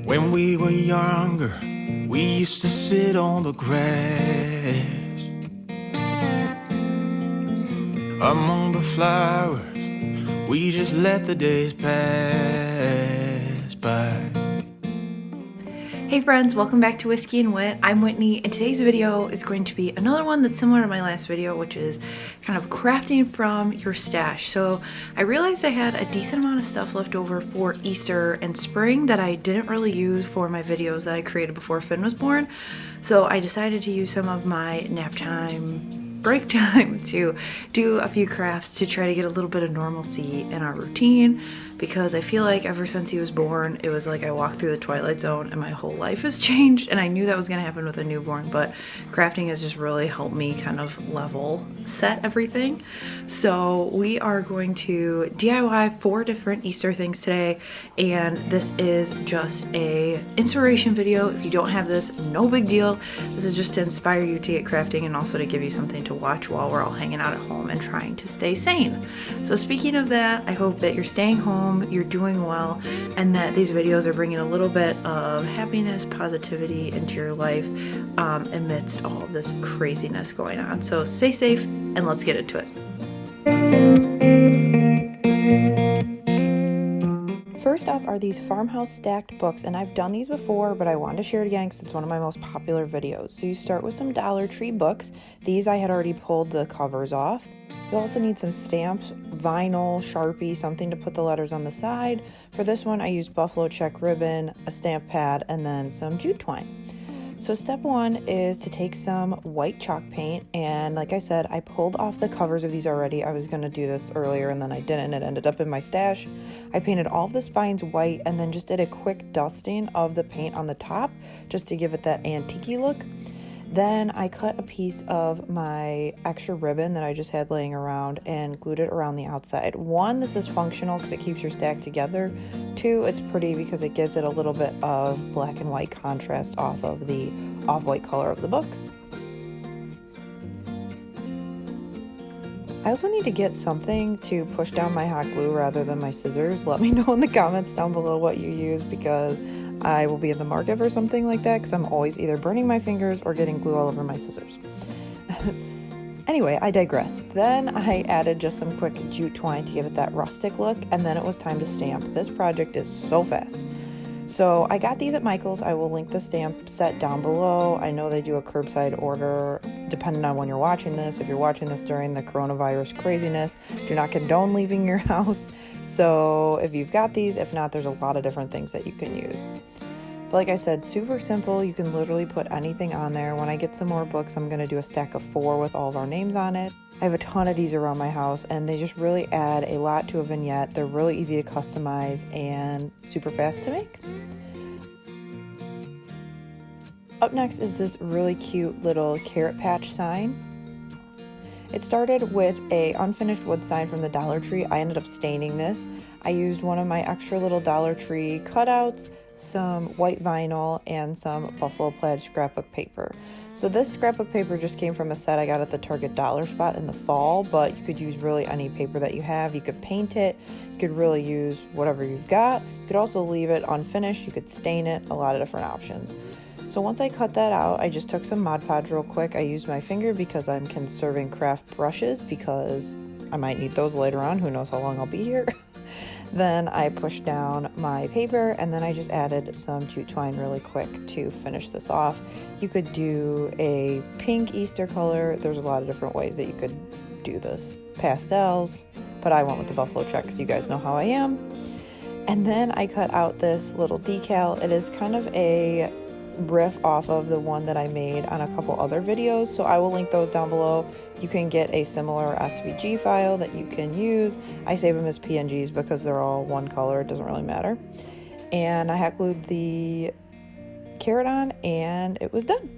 When we were younger, we used to sit on the grass among the flowers. We just let the days pass by. Hey friends, welcome back to Whiskey and Wit. I'm Whitney, and today's video is going to be another one that's similar to my last video, which is kind of crafting from your stash. So I realized I had a decent amount of stuff left over for Easter and spring that I didn't really use for my videos that I created before Finn was born. So I decided to use some of my nap time, break time to do a few crafts to try to get a little bit of normalcy in our routine, because I feel like ever since he was born, it was like I walked through the twilight zone and my whole life has changed, and I knew that was going to happen with a newborn, but crafting has just really helped me kind of level set everything. So we are going to DIY 4 different Easter things today, and this is just a inspiration video. If you don't have this, no big deal. This is just to inspire you to get crafting and also to give you something to watch while we're all hanging out at home and trying to stay sane. So speaking of that, I hope that you're staying home, you're doing well, and that these videos are bringing a little bit of happiness, positivity into your life amidst all of this craziness going on. So stay safe and let's get into it. First up are these Farmhouse stacked books, and I've done these before, but I wanted to share it again because it's one of my most popular videos. So you start with some Dollar Tree books. These I had already pulled the covers off. You'll also need some stamps, vinyl, Sharpie, something to put the letters on the side. For this one, I used buffalo check ribbon, a stamp pad, and then some jute twine. So step 1 is to take some white chalk paint, and like I said, I pulled off the covers of these already. I was going to do this earlier and then I didn't. It ended up in my stash. I painted all of the spines white and then just did a quick dusting of the paint on the top just to give it that antique-y look. Then I cut a piece of my extra ribbon that I just had laying around and glued it around the outside. 1, this is functional because it keeps your stack together. 2, it's pretty because it gives it a little bit of black and white contrast off of the off-white color of the books. I also need to get something to push down my hot glue rather than my scissors. Let me know in the comments down below what you use, because I will be in the market for something like that because I'm always either burning my fingers or getting glue all over my scissors. Anyway, I digress. Then I added just some quick jute twine to give it that rustic look, and then it was time to stamp. This project is so fast. So I got these at Michael's. I will link the stamp set down below. I know they do a curbside order depending on when you're watching this. If you're watching this during the coronavirus craziness, do not condone leaving your house. So if you've got these, if not, there's a lot of different things that you can use. But like I said, super simple. You can literally put anything on there. When I get some more books, I'm going to do a stack of 4 with all of our names on it. I have a ton of these around my house, and they just really add a lot to a vignette. They're really easy to customize and super fast to make. Up next is this really cute little carrot patch sign. It started with a unfinished wood sign from the Dollar Tree. I ended up staining this. I used one of my extra little Dollar Tree cutouts, some white vinyl, and some buffalo plaid scrapbook paper. So this scrapbook paper just came from a set I got at the Target dollar spot in the fall, but you could use really any paper that you have. You could paint it, you could really use whatever you've got. You could also leave it unfinished, you could stain it, a lot of different options. So once I cut that out, I just took some Mod Podge real quick. I used my finger because I'm conserving craft brushes because I might need those later on. Who knows how long I'll be here. Then I pushed down my paper, and then I just added some jute twine really quick to finish this off. You could do a pink Easter color. There's a lot of different ways that you could do this. Pastels, but I went with the buffalo check because you guys know how I am. And then I cut out this little decal. It is kind of a riff off of the one that I made on a couple other videos, so I will link those down below. You can get a similar SVG file that you can use. I save them as PNGs because they're all one color, it doesn't really matter. And I hot glued the carrot on, and it was done.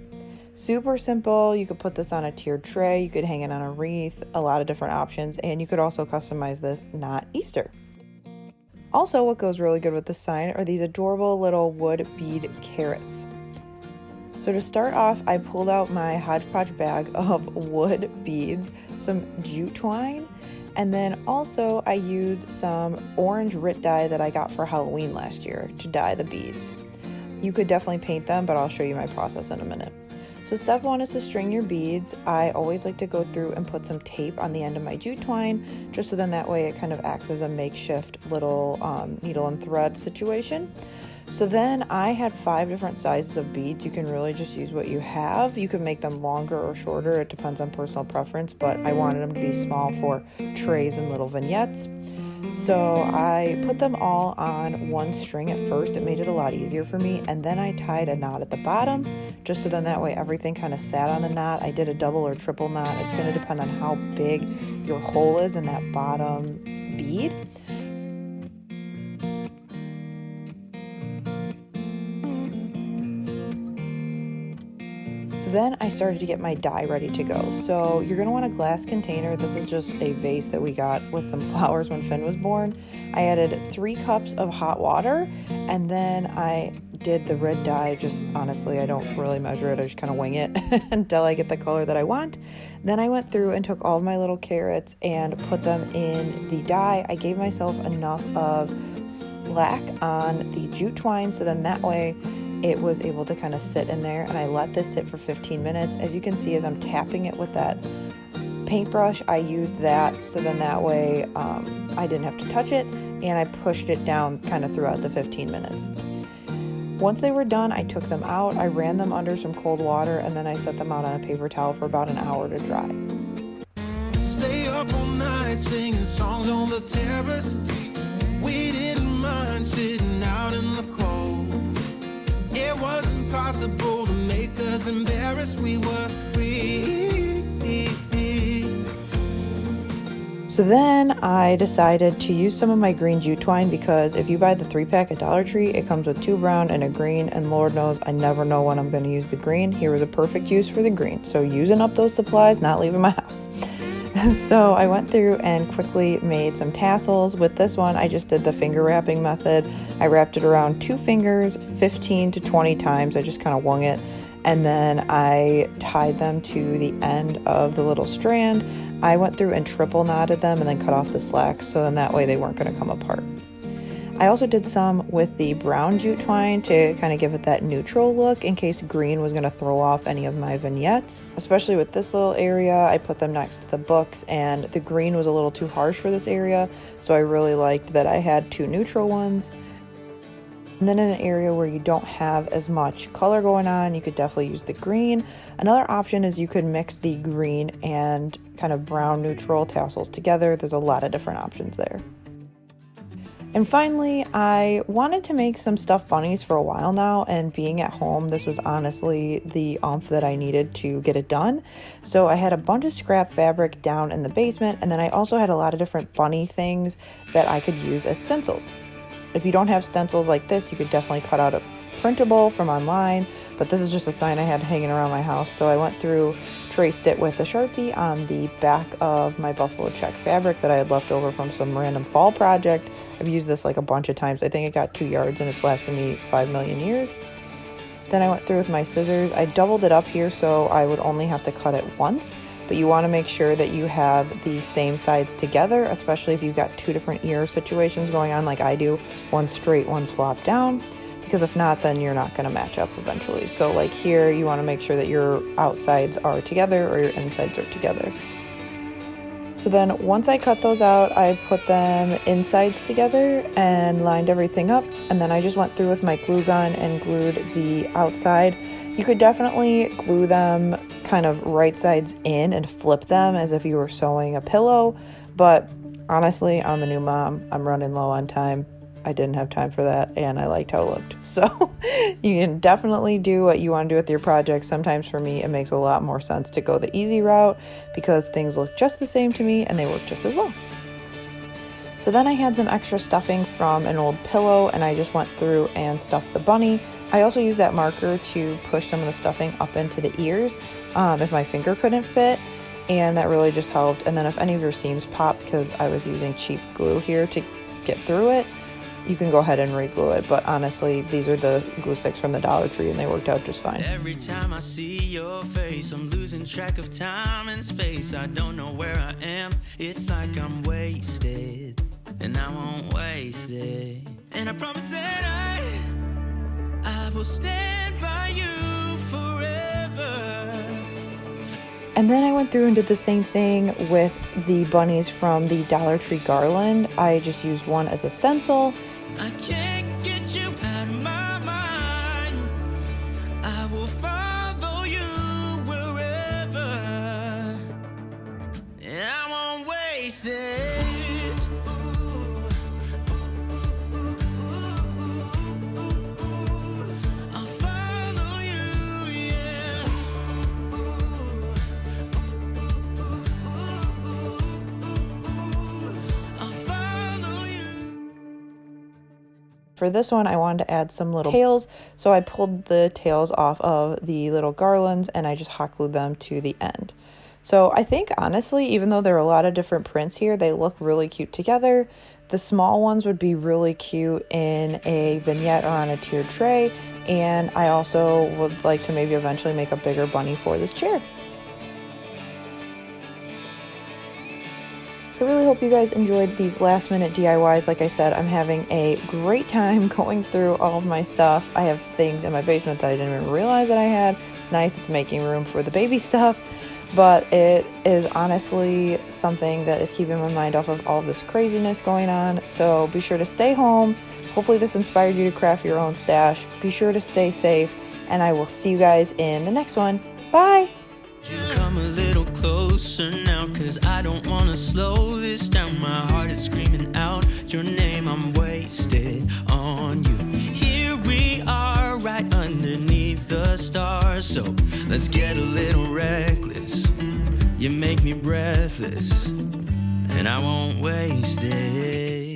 Super simple. You could put this on a tiered tray, you could hang it on a wreath, a lot of different options, and you could also customize this not Easter. Also, what goes really good with the sign are these adorable little wood bead carrots. So to start off, I pulled out my hodgepodge bag of wood beads, some jute twine, and then also I used some orange Whit dye that I got for Halloween last year to dye the beads. You could definitely paint them, but I'll show you my process in a minute. So step 1 is to string your beads. I always like to go through and put some tape on the end of my jute twine, just so then that way it kind of acts as a makeshift little needle and thread situation. So then I had 5 different sizes of beads. You can really just use what you have. You can make them longer or shorter. It depends on personal preference, but I wanted them to be small for trays and little vignettes. So I put them all on one string at first. It made it a lot easier for me. And then I tied a knot at the bottom, just so then that way everything kind of sat on the knot. I did a double or triple knot. It's going to depend on how big your hole is in that bottom bead. So then I started to get my dye ready to go. So you're gonna want a glass container. This is just a vase that we got with some flowers when Finn was born. I added 3 cups of hot water, and then I did the red dye. Just honestly, I don't really measure it. I just kind of wing it until I get the color that I want. Then I went through and took all of my little carrots and put them in the dye. I gave myself enough of slack on the jute twine, so then that way it was able to kind of sit in there, and I let this sit for 15 minutes. As you can see, as I'm tapping it with that paintbrush, I used that, so then that way I didn't have to touch it, and I pushed it down kind of throughout the 15 minutes. Once they were done, I took them out, I ran them under some cold water, and then I set them out on a paper towel for about an hour to dry. Stay up all night singing songs on the terrace. We didn't mind sitting out in the cold. It wasn't possible to make us embarrassed. We were free. So then I decided to use some of my green jute twine, because if you buy the 3-pack at Dollar Tree, it comes with 2 brown and a green, and Lord knows I never know when I'm going to use the green. Here was a perfect use for the green. So using up those supplies, not leaving my house. So I went through and quickly made some tassels. With this one, I just did the finger wrapping method. I wrapped it around 2 fingers 15 to 20 times. I just kind of wung it. And then I tied them to the end of the little strand. I went through and triple knotted them and then cut off the slack, so then that way they weren't going to come apart. I also did some with the brown jute twine to kind of give it that neutral look in case green was going to throw off any of my vignettes. Especially with this little area, I put them next to the books, and the green was a little too harsh for this area, so I really liked that I had 2 neutral ones. And then in an area where you don't have as much color going on, you could definitely use the green. Another option is you could mix the green and kind of brown neutral tassels together. There's a lot of different options there. And finally, I wanted to make some stuffed bunnies for a while now, and being at home, this was honestly the oomph that I needed to get it done. So I had a bunch of scrap fabric down in the basement, and then I also had a lot of different bunny things that I could use as stencils. If you don't have stencils like this, you could definitely cut out a printable from online, but this is just a sign I had hanging around my house. So I went through, traced it with a Sharpie on the back of my buffalo check fabric that I had left over from some random fall project. I've used this like a bunch of times. I think it got 2 yards and it's lasted me 5 million years. Then I went through with my scissors. I doubled it up here so I would only have to cut it once, but you want to make sure that you have the same sides together, especially if you've got 2 different ear situations going on like I do. One's straight, one's flopped down, because if not, then you're not going to match up eventually. So like here, you want to make sure that your outsides are together or your insides are together. So then once I cut those out, I put them insides together and lined everything up. And then I just went through with my glue gun and glued the outside. You could definitely glue them kind of right sides in and flip them as if you were sewing a pillow. But honestly, I'm a new mom. I'm running low on time. I didn't have time for that, and I liked how it looked. So you can definitely do what you want to do with your projects. Sometimes for me, it makes a lot more sense to go the easy route because things look just the same to me and they work just as well. So then I had some extra stuffing from an old pillow, and I just went through and stuffed the bunny. I also used that marker to push some of the stuffing up into the ears if my finger couldn't fit, and that really just helped. And then if any of your seams pop, because I was using cheap glue here to get through it, you can go ahead and re-glue it. But honestly, these are the glue sticks from the Dollar Tree and they worked out just fine. Every time I see your face, I'm losing track of time and space. I don't know where I am. It's like I'm wasted, and I won't waste it. And I promise that I I will stand by you forever. And then I went through and did the same thing with the bunnies from the Dollar Tree garland. I just used one as a stencil. I can't get you out of my mind. I will follow you wherever. And I won't waste this. I'll follow you, yeah. I'll follow you. For this one, I wanted to add some little tails, so I pulled the tails off of the little garlands and I just hot glued them to the end. So I think honestly, even though there are a lot of different prints here, they look really cute together. The small ones would be really cute in a vignette or on a tiered tray, and I also would like to maybe eventually make a bigger bunny for this chair. I really hope you guys enjoyed these last minute DIYs. Like I said, I'm having a great time going through all of my stuff. I have things in my basement that I didn't even realize that I had. It's nice, it's making room for the baby stuff, but it is honestly something that is keeping my mind off of all this craziness going on. So be sure to stay home. Hopefully this inspired you to craft your own stash. Be sure to stay safe, and I will see you guys in the next one. Bye! Come a little closer now, 'cause I don't wanna slow this down. My heart is screaming out your name. I'm wasted on you. Here we are, right underneath the stars. So let's get a little reckless. You make me breathless, and I won't waste it.